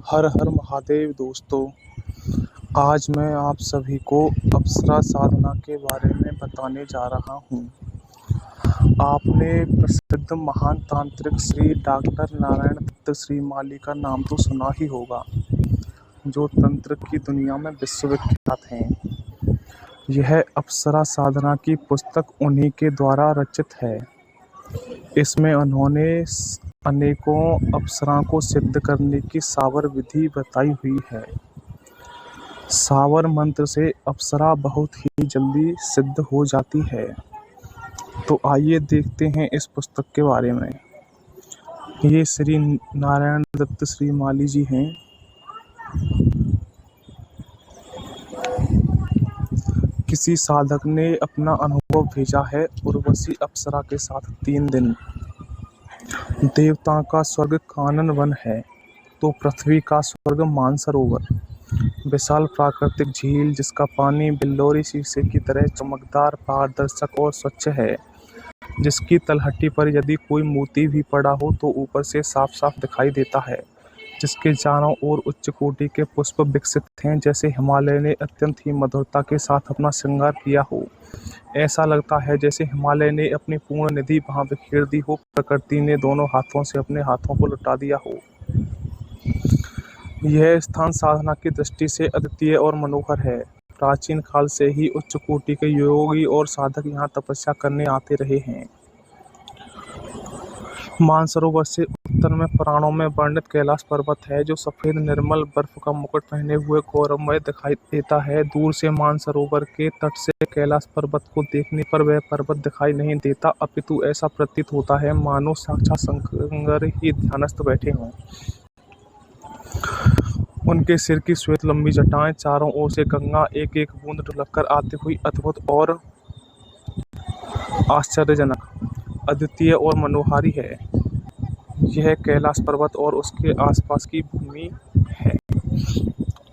हर हर महादेव दोस्तों। आज मैं आप सभी को अप्सरा साधना के बारे में बताने जा रहा हूँ। आपने प्रसिद्ध महान तांत्रिक श्री डॉक्टर नारायण दत्त श्रीमाली का नाम तो सुना ही होगा, जो तंत्र की दुनिया में विश्वविख्यात हैं। यह अप्सरा साधना की पुस्तक उन्हीं के द्वारा रचित है। इसमें उन्होंने अनेकों अप्सराओं को सिद्ध करने की सावर विधि बताई हुई है। सावर मंत्र से अप्सरा बहुत ही जल्दी सिद्ध हो जाती है। तो आइए देखते हैं इस पुस्तक के बारे में। ये श्री नारायण दत्त श्रीमाली जी हैं। किसी साधक ने अपना अनुभव भेजा है। उर्वशी अप्सरा के साथ 3 दिन। देवताओं का स्वर्ग कानन वन है, तो पृथ्वी का स्वर्ग मानसरोवर। विशाल प्राकृतिक झील जिसका पानी बिल्लोरी शीशे की तरह चमकदार, पारदर्शक और स्वच्छ है, जिसकी तलहटी पर यदि कोई मोती भी पड़ा हो तो ऊपर से साफ साफ दिखाई देता है, जिसके चारों ओर उच्च कोटि के पुष्प विकसित हैं, जैसे हिमालय ने अत्यंत ही मधुरता के साथ अपना श्रृंगार किया हो। ऐसा लगता है जैसे हिमालय ने अपनी पूर्ण निधि वहां बिखेर दी हो, प्रकृति ने दोनों हाथों से अपने हाथों को लुटा दिया हो। यह स्थान साधना की दृष्टि से अद्वितीय और मनोहर है। प्राचीन काल से ही उच्च कोटि के योगी और साधक यहाँ तपस्या करने आते रहे हैं। मानसरोवर से उत्तर में पुराणों में वर्णित कैलाश पर्वत है, जो सफेद निर्मल बर्फ का मुकुट पहने हुए गौरवमय दिखाई देता है। दूर से मानसरोवर के तट से कैलाश पर्वत को देखने पर वह पर्वत दिखाई नहीं देता, अपितु ऐसा प्रतीत होता है मानो साक्षात शंकर ही ध्यानस्थ बैठे हों। उनके सिर की श्वेत लंबी जटाएं, चारों ओर से गंगा एक एक बूंद ढुलककर आती हुई अद्भुत और आश्चर्यजनक, अद्वितीय और मनोहारी है। यह कैलाश पर्वत और उसके आसपास की भूमि है।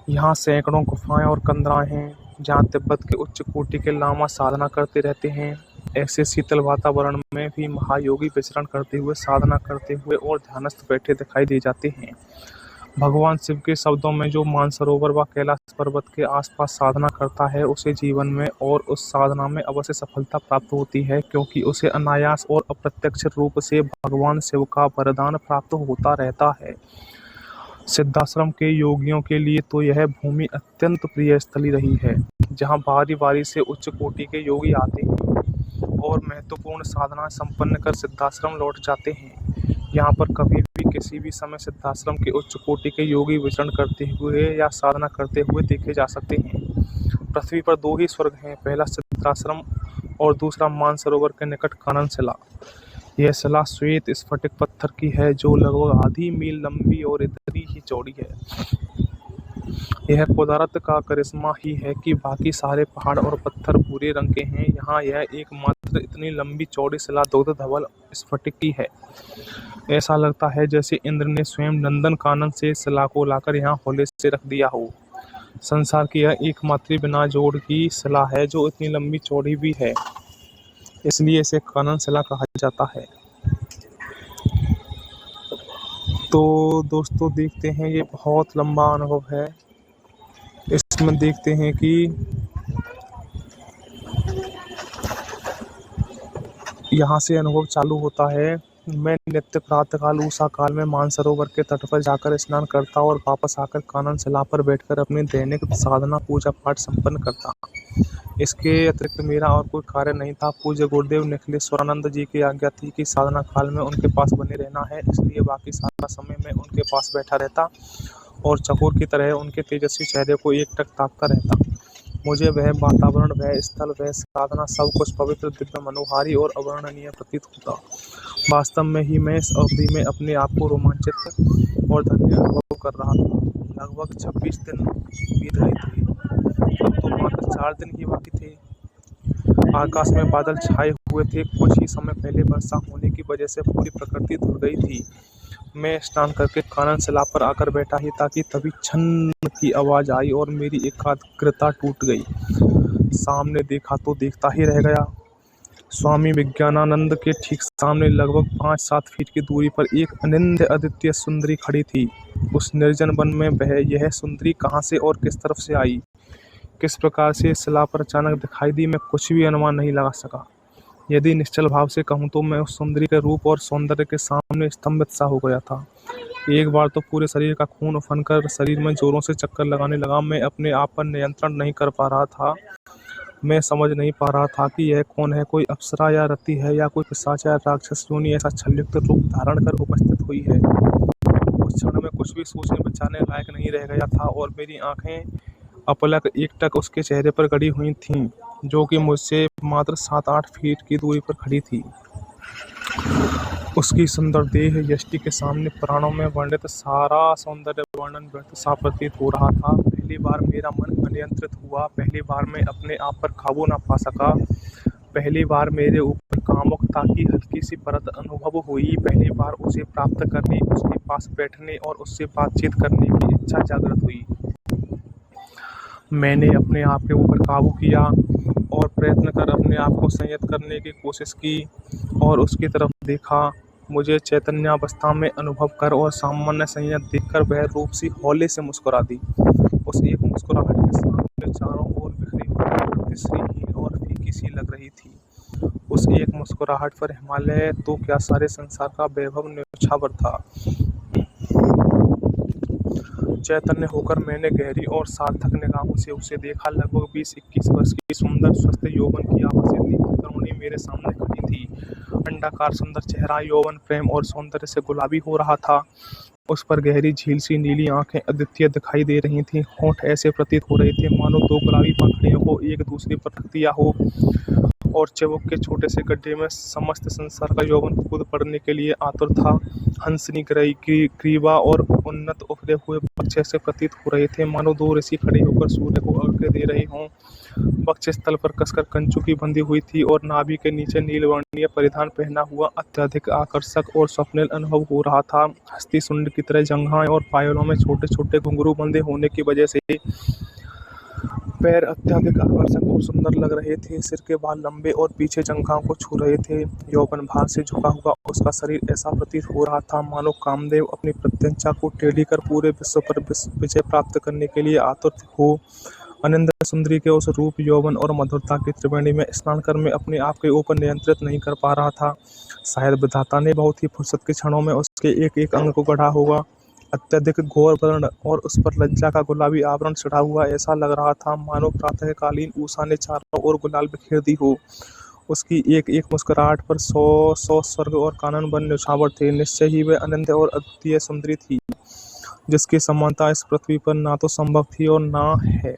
यहाँ सैकड़ों गुफाएं और कंदराएं हैं, जहाँ तिब्बत के उच्च कोटि के लामा साधना करते रहते हैं। ऐसे शीतल वातावरण में भी महायोगी विचरण करते हुए, साधना करते हुए और ध्यानस्थ बैठे दिखाई दे जाते हैं। भगवान शिव के शब्दों में जो मानसरोवर व कैलाश पर्वत के आसपास साधना करता है, उसे जीवन में और उस साधना में अवश्य सफलता प्राप्त होती है, क्योंकि उसे अनायास और अप्रत्यक्ष रूप से भगवान शिव का वरदान प्राप्त होता रहता है। सिद्धाश्रम के योगियों के लिए तो यह भूमि अत्यंत प्रिय स्थली रही है, जहाँ बारी बारी से उच्च कोटि के योगी आते हैं और महत्वपूर्ण साधना संपन्न कर सिद्धाश्रम लौट जाते हैं। यहाँ पर कभी भी किसी भी समय सिद्धाश्रम के उच्च कोटि के योगी विचरण करते हुए या साधना करते हुए देखे जा सकते हैं। पृथ्वी पर 2 ही स्वर्ग हैं, पहला सिद्धाश्रम और दूसरा मानसरोवर के निकट कानन शिला। यह शिला श्वेत स्फटिक पत्थर की है, जो लगभग आधी मील लंबी और इतनी ही चौड़ी है। यह कुदरत का करिश्मा ही है कि बाकी सारे पहाड़ और पत्थर भूरे रंग के हैं, यहाँ यह एकमात्र इतनी लंबी चौड़ी शिला दुग्ध धवल स्फटिक की है। ऐसा लगता है जैसे इंद्र ने स्वयं नंदन कानन से शिला को लाकर यहाँ हौले से रख दिया हो। संसार की यह एकमात्र बिना जोड़ की शिला है जो इतनी लंबी चौड़ी भी है, इसलिए इसे कानन शिला कहा जाता है। तो दोस्तों देखते हैं, ये बहुत लंबा अनुभव है। इसमें देखते हैं कि यहाँ से अनुभव चालू होता है। मैं नित्य प्रातःकाल उषा काल में मानसरोवर के तट पर जाकर स्नान करता और वापस आकर कानन शिला पर बैठकर अपनी दैनिक साधना पूजा पाठ संपन्न करता। इसके अतिरिक्त मेरा और कोई कार्य नहीं था। पूज्य गुरुदेव निखिलेश्वरानंद जी की आज्ञा थी कि साधना काल में उनके पास बने रहना है, इसलिए बाकी सारा समय मैं उनके पास बैठा रहता और चकोर की तरह उनके तेजस्वी चेहरे को एकटक ताकता रहता। मुझे वह वातावरण, वह स्थल, वह साधना सब कुछ पवित्र, दिव्य, मनोहारी और अवर्णनीय प्रतीत होता। वास्तव में ही मैं इस अवधि में अपने आप को रोमांचित और धन्य अनुभव कर रहा था। लगभग 26 दिन बीत गए थे, अब तो मात्र 4 दिन ही बाकी थे। आकाश में बादल छाए हुए थे। कुछ ही समय पहले वर्षा होने की वजह से पूरी प्रकृति धुल गई थी। मैं स्नान करके कानन शिला पर आकर बैठा ही था कि तभी छन्न की आवाज आई और मेरी एकाग्रता टूट गई। सामने देखा तो देखता ही रह गया। स्वामी विज्ञानानंद के ठीक सामने लगभग 5-7 फीट की दूरी पर एक अनिंद्य अद्वितीय सुंदरी खड़ी थी। उस निर्जन वन में वह यह सुंदरी कहाँ से और किस तरफ से आई, किस प्रकार से इस शिला पर अचानक दिखाई दी, मैं कुछ भी अनुमान नहीं लगा सका। यदि निश्चल भाव से कहूँ तो मैं उस सुंदरी के रूप और सौंदर्य के सामने स्तंभित सा हो गया था। एक बार तो पूरे शरीर का खून उफनकर शरीर में जोरों से चक्कर लगाने लगा। मैं अपने आप पर नियंत्रण नहीं कर पा रहा था। मैं समझ नहीं पा रहा था कि यह कौन है, कोई अप्सरा या रति है या कोई पिशाच या राक्षस योनि ऐसा छलयुक्त रूप धारण कर उपस्थित हुई है। उस क्षण में कुछ भी सोचने बचाने लायक नहीं रह गया था और मेरी आंखें अपलक एकटक उसके चेहरे पर गड़ी हुई थीं, जो कि मुझसे मात्र 7-8 फीट की दूरी पर खड़ी थी। उसकी सुंदर देह यष्टि के सामने प्राणों में वर्णित सारा सौंदर्य वर्णन व्यर्थ सा प्रतीत हो रहा था। पहली बार मेरा मन अनियंत्रित हुआ। पहली बार मैं अपने आप पर काबू न पा सका। पहली बार मेरे ऊपर कामुकता की हल्की सी परत अनुभव हुई। पहली बार उसे प्राप्त करने, उसके पास बैठने और उससे बातचीत करने की इच्छा जागृत हुई। मैंने अपने आप के ऊपर काबू किया और प्रयत्न कर अपने आप को संयत करने की कोशिश की और उसकी तरफ देखा। मुझे चैतन्यावस्था में अनुभव कर और सामान्य संयत देखकर वह रूप सी हौले से मुस्कुरा दी। उस एक मुस्कुराहट के सामने चारों ओर बिखरी हुई प्रकृति श्रीहीन और फीकी सी लग रही थी। उस एक मुस्कुराहट पर हिमालय तो क्या सारे संसार का वैभव न्यौछावर था। चैतन्य होकर मैंने गहरी और सार्थक निगाहों से उसे देखा। लगभग 20-21 वर्ष की सुंदर स्वस्थ यौवन की आवाज़ें दीप्त तरुणी मेरे सामने खड़ी थी। अंडाकार सुंदर चेहरा यौवन, प्रेम और सौंदर्य से गुलाबी हो रहा था। उस पर गहरी झील सी नीली आंखें अद्वितीय दिखाई दे रही थीं। होंठ ऐसे प्रतीत हो रहे थे मानो दो गुलाबी पंखुड़ियों को एक दूसरे पर रख दिया हो और चिबुक के छोटे से गड्ढे में समस्त संसार का यौवन कूद पड़ने के लिए आतुर था। हंसनी ग्रीवा और उन्नत उभरे हुए वक्ष ऐसे प्रतीत हो रहे थे मानो दो ऋषि खड़े होकर सूर्य को अर्घ्य दे रहे हों। वक्ष स्थल पर कसकर कंचू की बंधी हुई थी और नाभि के नीचे नीलवर्णीय परिधान पहना हुआ अत्यधिक आकर्षक और स्वप्निल अनुभव हो रहा था। हस्ती सुंड की तरह जंघाएं और पायलों में छोटे छोटे घुंघरू बंधे होने की वजह से पैर अत्यधिक आकर्षक और सुंदर लग रहे थे। सिर के बाल लंबे और पीछे जंघाओं को छू रहे थे। यौवन भार से झुका हुआ उसका शरीर ऐसा प्रतीत हो रहा था मानो कामदेव अपनी प्रत्यंचा को टेढ़ी कर पूरे विश्व पर विजय प्राप्त करने के लिए आतुर हो। अनिंद्य सुंदरी के उस रूप, यौवन और मधुरता की त्रिवेणी में स्नान कर मैं अपने आप के ऊपर नियंत्रित नहीं कर पा रहा था। शायद विधाता ने बहुत ही फुर्सत के क्षणों में उसके एक एक अंग को गढ़ा होगा। अत्यधिक घोर वर्ण और उस पर लज्जा का गुलाबी आवरण चढ़ा हुआ ऐसा लग रहा था मानो प्रातःकालीन उषा ने चारों ओर गुलाल बिखेर दी हो। उसकी एक एक मुस्कुराहट पर 100 स्वर्ग और कानन वन न्यौछावर थे। निश्चय ही वह अनन्य और अद्वितीय सुंदरी थी, जिसकी समानता इस पृथ्वी पर ना तो संभव थी और ना है।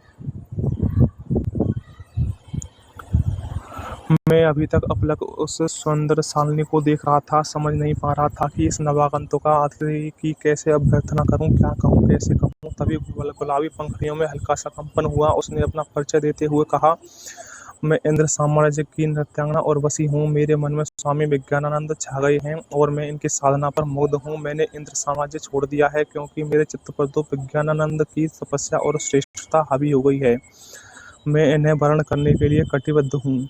मैं अभी तक अपलक उस सुंदर शालिनी को देख रहा था। समझ नहीं पा रहा था कि इस नवागंतुका अतिथि की कैसे अभ्यर्थना करूं, क्या कहूं, कैसे कहूं। तभी गुलाबी पंखुड़ियों में हल्का सा कंपन हुआ। उसने अपना परिचय देते हुए कहा, मैं इंद्र साम्राज्य की नृत्यांगना और वसी हूँ। मेरे मन में स्वामी विज्ञानानंद छा गए हैं और मैं इनकी साधना पर मुग्ध हूँ। मैंने इंद्र साम्राज्य छोड़ दिया है क्योंकि मेरे चित्त पर तो विज्ञानानंद की तपस्या और श्रेष्ठता हावी हो गई है। मैं इन्हें वर्ण करने के लिए कटिबद्ध हूँ।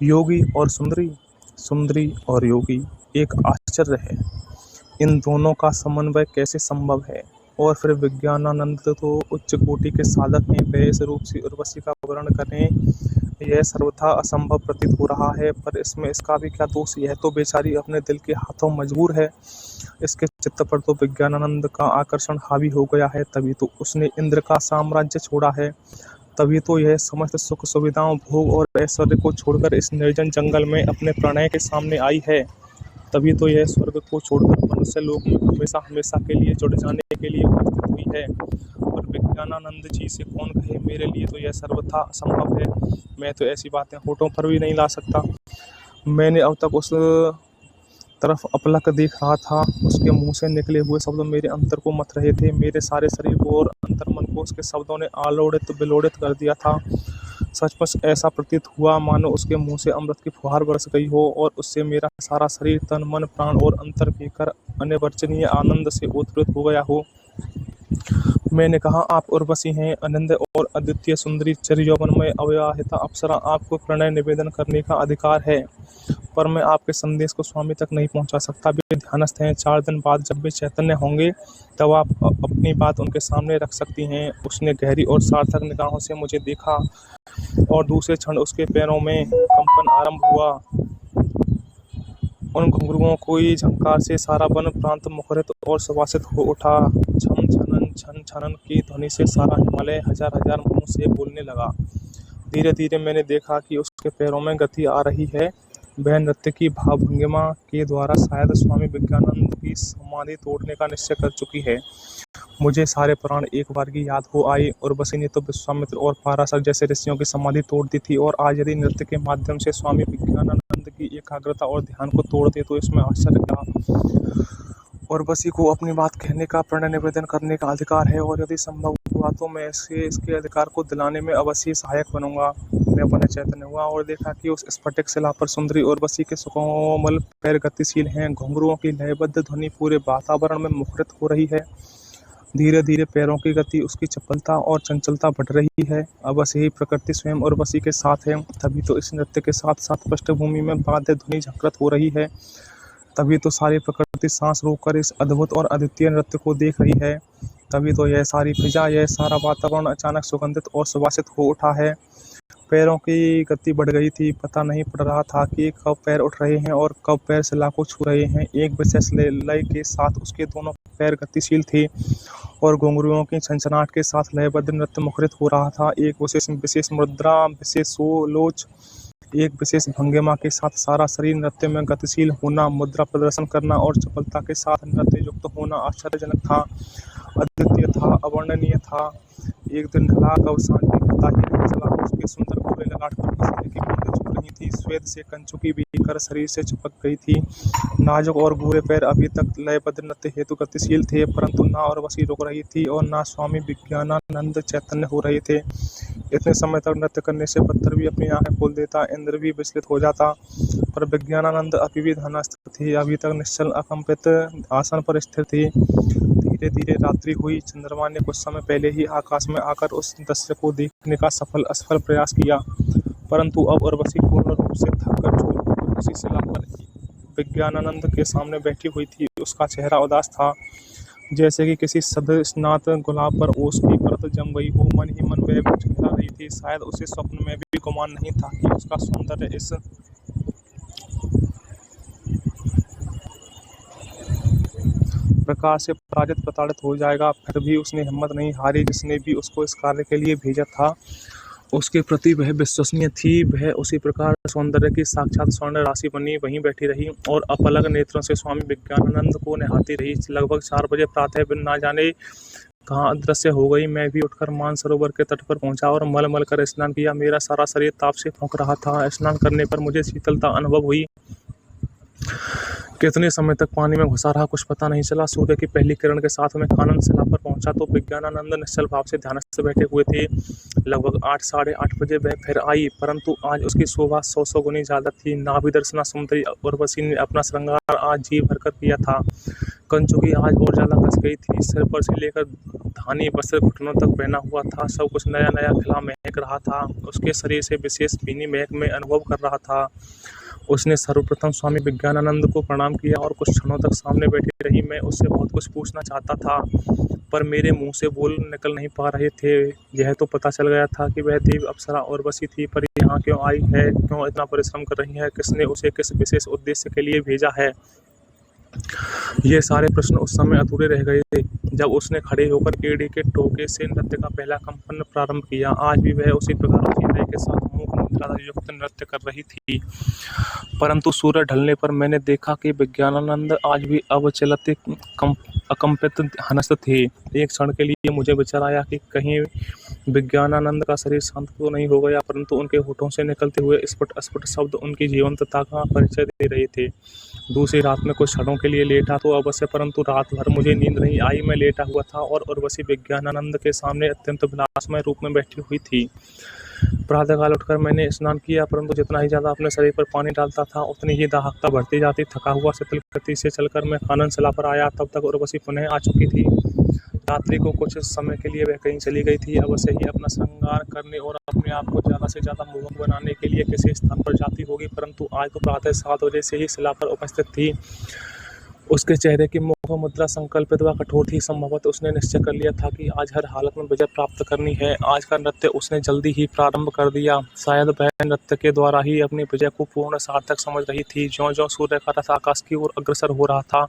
योगी और सुंदरी, सुंदरी और योगी, एक आश्चर्य है। इन दोनों का समन्वय कैसे संभव है? और फिर विज्ञानानंद तो उच्च कोटि के साधक हैं। वे इस रूप से उर्वशी का वर्ण करें, यह सर्वथा असंभव प्रतीत हो रहा है। पर इसमें इसका भी क्या दोष? यह तो बेचारी अपने दिल के हाथों मजबूर है। इसके चित्त पर तो विज्ञानानंद का आकर्षण हावी हो गया है, तभी तो उसने इंद्र का साम्राज्य छोड़ा है। तभी तो यह समस्त सुख सुविधाओं, भोग और ऐश्वर्य को छोड़कर इस निर्जन जंगल में अपने प्रणय के सामने आई है। तभी तो यह स्वर्ग को छोड़कर मनुष्य लोक में हमेशा हमेशा के लिए जुड़ जाने के लिए उपस्थित हुई है। और विज्ञानानंद जी से कौन कहे, मेरे लिए तो यह सर्वथा असंभव है। मैं तो ऐसी बातें होठों पर भी नहीं ला सकता। मैंने अब तक उस तरफ अपलक देख रहा था। उसके मुंह से निकले हुए शब्द मेरे अंतर को मथ रहे थे। मेरे सारे शरीर को और अंतर्मन को उसके शब्दों ने आलोड़ित विलोड़ित कर दिया था। सचमुच ऐसा प्रतीत हुआ मानो उसके मुंह से अमृत की फुहार बरस गई हो और उससे मेरा सारा शरीर, तन, मन, प्राण और अंतर पीकर अनिर्वचनीय आनंद से ओतप्रोत हो गया हो। मैंने कहा, आप उर्वशी हैं, अनंत और अद्वितीय सुंदरी चिरयौवनमय अविवाहिता अप्सरा, आपको प्रणय निवेदन करने का अधिकार है, पर मैं आपके संदेश को स्वामी तक नहीं पहुंचा सकता। वे ध्यानस्थ हैं। 4 दिन बाद जब वे चैतन्य होंगे तब आप अपनी बात उनके सामने रख सकती हैं। उसने गहरी और सार्थक निगाहों से मुझे देखा और दूसरे क्षण उसके पैरों में कंपन आरंभ हुआ। उन घुंघरुओं की झंकार से सारा वन प्रांत मुखरित और सुवासित हो उठा। छन छनन की ध्वनि से सारा हिमालय हजार हजार मुंह से बोलने लगा। धीरे धीरे मैंने देखा कि उसके पैरों में गति आ रही है। वह नृत्य की भावभंगिमा के द्वारा शायद स्वामी विज्ञानानंद की समाधि तोड़ने का निश्चय कर चुकी है। मुझे सारे पुराण एक बार की याद हो आए। उर्वशी ने तो विश्वामित्र और पाराशर जैसे ऋषियों की समाधि तोड़ दी थी, और आज यदि नृत्य के माध्यम से स्वामी विज्ञानानंद की एकाग्रता और ध्यान को तोड़ दे तो इसमें आश्चर्य क्या। उर्वशी को अपनी बात कहने का, प्रणय निवेदन करने का अधिकार है, और यदि संभव हुआ तो मैं इसके अधिकार को दिलाने में अवश्य सहायक बनूंगा। मैं पुनः चैतन्य हुआ और देखा कि उस स्फटिक शिला पर सुंदरी उर्वशी के सुकोमल पैर गतिशील हैं। घुंघरुओं की लयबद्ध ध्वनि पूरे वातावरण में मुखरित हो रही है। धीरे धीरे पैरों की गति, उसकी चपलता और चंचलता बढ़ रही है। अवश्य ही प्रकृति स्वयं उर्वशी के साथ है। तभी तो इस नृत्य के साथ साथ पृष्ठभूमि में वाद्य ध्वनि झंकृत हो रही है। तभी तो सारी प्रकृति सांस रोककर इस अद्भुत और अद्वितीय नृत्य को देख रही है। तभी तो यह सारी फिजा, यह सारा वातावरण अचानक सुगंधित और सुवासित हो उठा है। पैरों की गति बढ़ गई थी। पता नहीं पड़ रहा था कि कब पैर उठ रहे हैं और कब पैर शिला को छू रहे हैं। एक विशेष लय के साथ उसके दोनों पैर गतिशील थे और घुंघरुओं की छनछनाहट के साथ लयबद्ध नृत्य मुखरित हो रहा था। एक विशेष मुद्रा, विशेष सोलोच, एक विशेष भंगिमा के साथ सारा शरीर नृत्य में गतिशील होना, मुद्रा प्रदर्शन करना और चपलता के साथ नृत्य युक्त होना आश्चर्यजनक था, अद्वितीय था, अवर्णनीय था। एक दिन ढला, कब शांति पता ही नहीं चला। उसके सुंदर गोरे ललाट पर पसीने की बूंदें छू रही थी। श्वेत से कंचुकी भीकर शरीर से चिपक गई थी। नाजुक और गोरे पैर अभी तक लयबद्ध नृत्य हेतु गतिशील थे, परंतु ना उर्वशी रुक रही थी और ना स्वामी विज्ञानानंद चैतन्य हो रहे थे। इतने समय तक नृत्य करने से पत्थर भी अपनी आंखें खोल देता, इंद्र भी विचलित हो जाता, पर विज्ञानानंद अभी भी ध्यानस्थ थे, अभी तक निश्चल अकंपित आसन पर स्थिर थे। धीरे धीरे रात्रि हुई। चंद्रमा ने कुछ समय पहले ही आकाश में आकर उस दृश्य को देखने का असफल प्रयास किया, परंतु अब उर्वशी पूर्ण रूप से थककर छोड़ उसी शिला पर विज्ञानानंद के सामने बैठी हुई थी। उसका चेहरा उदास था, जैसे कि किसी सद्यस्नात गुलाब पर ओस की परत जम गई हो। मन ही मन वह झुंझला रही थी। शायद उसे स्वप्न में भी गुमान नहीं था कि उसका सौंदर्य इस प्रकार से पराजित प्रताड़ित हो जाएगा। फिर भी उसने हिम्मत नहीं हारी। जिसने भी उसको इस कार्य के लिए भेजा था उसके प्रति वह विश्वसनीय थी। वह उसी प्रकार सौंदर्य की साक्षात स्वर्ण राशि बनी वहीं बैठी रही और अपलक नेत्रों से स्वामी विज्ञानानंद को निहारती रही। लगभग 4 बजे प्रातः बिन ना जाने कहाँ अदृश्य हो गई। मैं भी उठकर मानसरोवर के तट पर पहुंचा और मल मल कर स्नान किया। मेरा सारा शरीर ताप से फूंक रहा था। स्नान करने पर मुझे शीतलता अनुभव हुई। कितने समय तक पानी में घुसा रहा कुछ पता नहीं चला। सूर्य की पहली किरण के साथ मैं कानन शिला पर पहुंचा तो विज्ञानानंद निश्चल भाव से ध्यानस्थ बैठे हुए थे। लगभग 8 साढ़े 8 बजे वह फिर आई, परंतु आज उसकी शोभा 100 गुनी ज्यादा थी। नाभि दर्शना सुंदरी उर्वशी ने अपना श्रृंगार आज जी भरकर किया था। कंचुकी आज और ज्यादा कस गई थी। सिर पर से लेकर धानी वस्त्र घुटनों तक पहना हुआ था। सब कुछ नया नया खिला महक रहा था। उसके शरीर से विशेष भीनी महक में अनुभव कर रहा था। उसने सर्वप्रथम स्वामी विज्ञानानंद को प्रणाम किया और कुछ क्षणों तक सामने बैठी रही। मैं उससे बहुत कुछ पूछना चाहता था, पर मेरे मुंह से बोल निकल नहीं पा रहे थे। यह तो पता चल गया था कि वह देव अप्सरा उर्वशी थी, पर यहाँ क्यों आई है, क्यों इतना परिश्रम कर रही है, किसने उसे किस विशेष उद्देश्य के लिए भेजा है। ये सारे प्रश्न उस समय अधूरे रह गए थे जब उसने खड़े होकर एड़ी के टोके से नृत्य का पहला कंपन प्रारंभ किया। आज भी वह उसी प्रकार उसी लय के साथ मूक मुद्रा युक्त नृत्य कर रही थी, परंतु सूर्य ढलने पर मैंने देखा कि विज्ञानानंद आज भी अविचलित अकंपित हंसते थे। एक क्षण के लिए मुझे विचार आया कि कहीं विज्ञानानंद का शरीर शांत तो नहीं हो गया, परंतु उनके होठों से निकलते हुए स्फुट शब्द उनकी जीवंतता का परिचय दे रहे थे। दूसरी रात में कुछ क्षणों के लिए लेटा तो अवश्य, परंतु रात भर मुझे नींद नहीं आई। मैं लेटा हुआ था और उर्वशी विज्ञानानंद के सामने अत्यंत विलासमय रूप में बैठी हुई थी। प्रातःकाल उठकर मैंने स्नान किया, परंतु जितना ही ज्यादा अपने शरीर पर पानी डालता था उतनी ही दाहकता बढ़ती जाती। थका हुआ शिथिल गति से चलकर मैं कानन शिला पर आया। तब तक उर्वशी पुनः आ चुकी थी। रात्रि को कुछ समय के लिए वह कहीं चली गई थी, अवश्य ही अपना श्रृंगार करने और अपने आप को ज़्यादा से ज़्यादा मोहक बनाने के लिए किसी स्थान पर जाती होगी, परंतु आज तो प्रातः 7 बजे से ही शिला पर उपस्थित थी। उसके चेहरे की मुख मुद्रा संकल्पित व कठोर थी। संभवतः उसने निश्चय कर लिया था कि आज हर हालत में विजय प्राप्त करनी है। आज का नृत्य उसने जल्दी ही प्रारंभ कर दिया। शायद वह नृत्य के द्वारा ही अपनी विजय को पूर्ण सार्थक समझ रही थी। ज्यों-ज्यों सूर्य का रथ आकाश की ओर अग्रसर हो रहा था,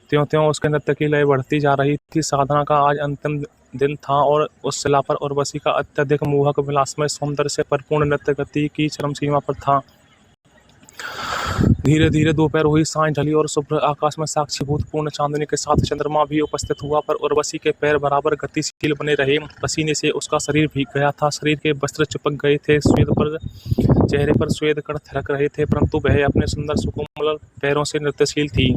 त्यों-त्यों उसके नृत्य की लय बढ़ती जा रही थी। साधना का आज अंतिम दिन था और उस शिला पर उर्वशी का अत्यधिक मोहक विलासमय सौंदर्य से परिपूर्ण नृत्य गति की चरम सीमा पर था। धीरे धीरे दोपहर हुई, सांझ ढली और शुभ्र आकाश में साक्षीभूत पूर्ण चांदनी के साथ चंद्रमा भी उपस्थित हुआ, पर उर्वशी के पैर बराबर गतिशील बने रहे। पसीने से उसका शरीर भीग गया था, शरीर के वस्त्र चिपक गए थे, चेहरे पर श्वेत कण थिरक रहे थे, परंतु वह अपने सुंदर सुकोमल पैरों से नृत्यशील थी।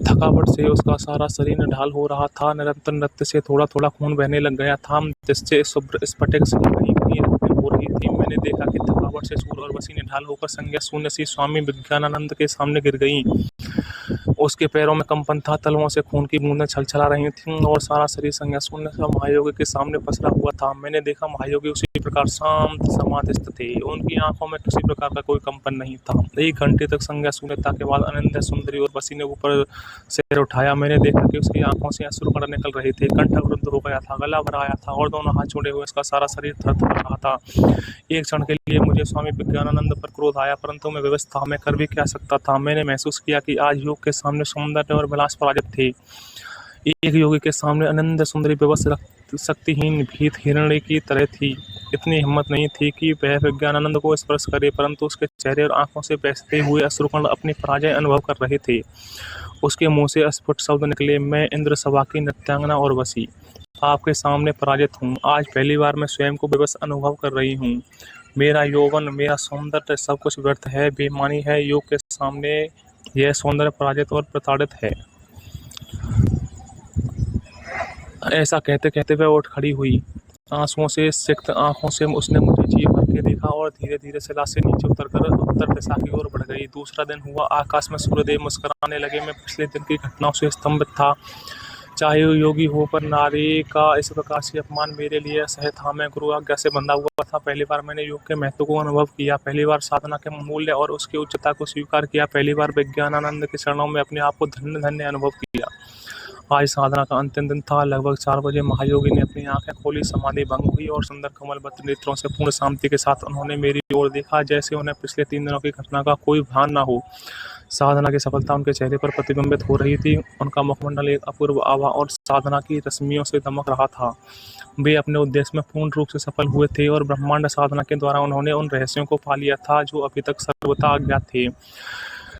थकावट से उसका सारा शरीर निढाल हो रहा था। निरंतर नृत्य से थोड़ा थोड़ा खून बहने लग गया था, जिससे शुभ्र स्फटिक से कहीं कहीं रत्तें हो रही थी। मैंने देखा कि थकावट से चूर उर्वशी निढाल होकर संज्ञा शून्य सी स्वामी विज्ञानानंद के सामने गिर गई। उसके पैरों में कंपन था, तलवों से खून की बूंदें छलछला रही थीं और सारा शरीर संज्ञा शून्य सा महायोगी के सामने पसरा हुआ था। मैंने देखा महायोगी उसी प्रकार शांत समाधिस्थ थे। उनकी आंखों में किसी प्रकार का कोई कंपन नहीं था। 1 घंटे तक संज्ञा शून्यता के बाद अनन्य सुंदरी उर्वशी ने ऊपर सिर उठाया। मैंने देखा कि उसकी आंखों से अश्रुकण निकल रहे थे, कंठ अवरुद्ध हो गया था, गला भर आया था और दोनों हाथ जोड़े हुए उसका सारा शरीर थरथर रहा था। एक क्षण के लिए मुझे स्वामी विज्ञानानंद पर क्रोध आया, परंतु मैं विवश था, मैं कर भी क्या सकता था। मैंने महसूस किया कि आज योग के सामने सौंदर्य और विलास पराजित थे। एक योगी के सामने अनंत सुंदरी विवश शक्तिहीन भीत हिरण्य की तरह थी। इतनी हिम्मत नहीं थी कि वह विज्ञानानंद को स्पर्श करे, परंतु उसके चेहरे और आंखों से बहते हुए अश्रुकण अपनी पराजय अनुभव कर रहे थे। उसके मुंह से अस्फुट शब्द निकले, मैं इंद्र सभा की नृत्यांगना उर्वशी आपके सामने पराजित हूँ। आज पहली बार मैं स्वयं को विवश अनुभव कर रही हूँ। मेरा यौवन, मेरा सौंदर्य सब कुछ व्यर्थ है, बेईमानी है। योग के सामने यह सौंदर्य पराजित और प्रताड़ित है। ऐसा कहते कहते वह उठ खड़ी हुई। आंसुओं से सिक्त आंखों से उसने मुझे जी भर के देखा और धीरे धीरे शिला से नीचे उतरकर उत्तर दिशा की ओर बढ़ गई। दूसरा दिन हुआ, आकाश में सूर्यदेव मुस्कुराने लगे। मैं पिछले दिन की घटनाओं से स्तंभित था। चाहे योगी हो, पर नारी का इस प्रकार से अपमान मेरे लिए असह्य था। मैं गुरु आज्ञा से बंधा हुआ था। पहली बार मैंने योग के महत्व को अनुभव किया। पहली बार साधना के मूल्य और उसकी उच्चता को स्वीकार किया। पहली बार विज्ञानानंद के चरणों में अपने आप को धन्य धन्य अनुभव किया। आज साधना का अंतिम दिन था। लगभग 4 बजे महायोगी ने अपनी आंखें खोली, समाधि भंग हुई और सुंदर कमलबद्ध नेत्रों से पूर्ण शांति के साथ उन्होंने मेरी ओर देखा, जैसे उन्हें पिछले 3 दिनों की घटना का कोई भान न हो। साधना की सफलता उनके चेहरे पर प्रतिबिंबित हो रही थी। उनका मुखमंडल एक अपूर्व आभा और साधना की रश्मियों से दमक रहा था। वे अपने उद्देश्य में पूर्ण रूप से सफल हुए थे और ब्रह्मांड साधना के द्वारा उन्होंने उन रहस्यों को पा लिया था जो अभी तक सर्वथा अज्ञात थे।